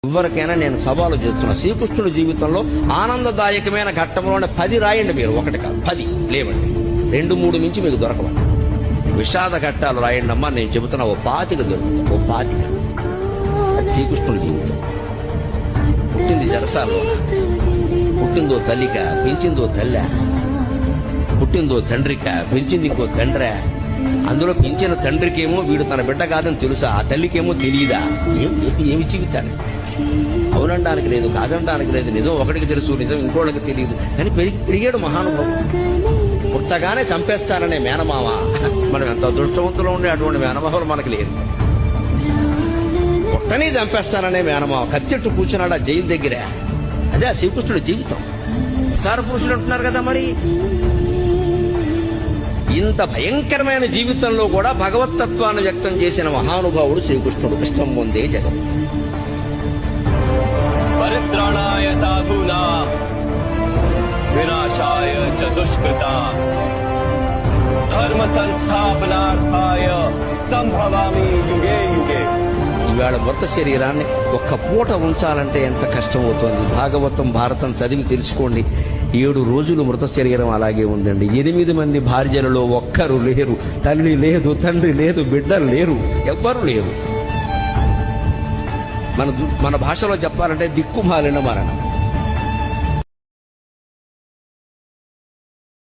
ఎవరికైనా నేను సవాలు చేస్తున్నా, శ్రీకృష్ణుడి జీవితంలో ఆనందదాయకమైన ఘట్టంలోనే 10 రాయండి. మీరు ఒకటి కాదు 10 లేవండి, 2-3 మించి మీకు దొరకవండి. విషాద ఘట్టాలు రాయండి అమ్మా, నేను చెబుతున్నా 25 దొరుకుతాయి. 25 అది శ్రీకృష్ణుడి జీవితం. పుట్టింది జరసాల్లో, పుట్టిందో తల్లిక, పెంచిందో తల్లి, పుట్టిందో తండ్రిక, పెంచింది ఇంకో తండ్రి. అందులో పెంచిన తండ్రికేమో వీడు తన బిడ్డ కాదని తెలుసా, ఆ తల్లికేమో తెలియదా? ఏమి జీవితాన్ని అవునడానికి లేదు, కాదనడానికి లేదు. నిజం ఒకటికి తెలుసు, నిజం ఇంకోళ్ళకి తెలియదు. కానీ పెరిగాడు మహానుభావుడు. పుట్టగానే చంపేస్తాననే మేనమామ. మనం ఎంత అదృష్టవంతులు ఉండే అటువంటి మేనమామలు మనకు లేదు. పుట్టని చంపేస్తాననే మేనమామ కత్తెట్టు కూర్చున్నాడు ఆ జైలు దగ్గర. అదే ఆ శ్రీకృష్ణుడి జీవితం. సార పురుషులు అంటున్నారు కదా, మరి ఇంత భయంకరమైన జీవితంలో కూడా భగవత్తత్వాన్ని వ్యక్తం చేసిన మహానుభావుడు శ్రీకృష్ణుడు. కృష్ణం పొందే జగత్. పరిత్రాణాయ సాధూనా వినాశాయ చ దుష్కృతా ధర్మ సంస్థాపనార్థాయ సంభవామి యుగే యుగే. ఇవాళ మృత శరీరాన్ని ఒక్క పూట ఉంచాలంటే ఎంత కష్టం అవుతుంది. భాగవతం భారతం చదివి తెలుసుకోండి. 7 రోజులు మృత శరీరం అలాగే ఉందండి. 8 మంది భార్యలలో ఒక్కరు లేరు. తల్లి లేదు, తండ్రి లేదు, బిడ్డలు లేరు, ఎవ్వరు లేరు. మన భాషలో చెప్పాలంటే దిక్కుమాలిన మరణం.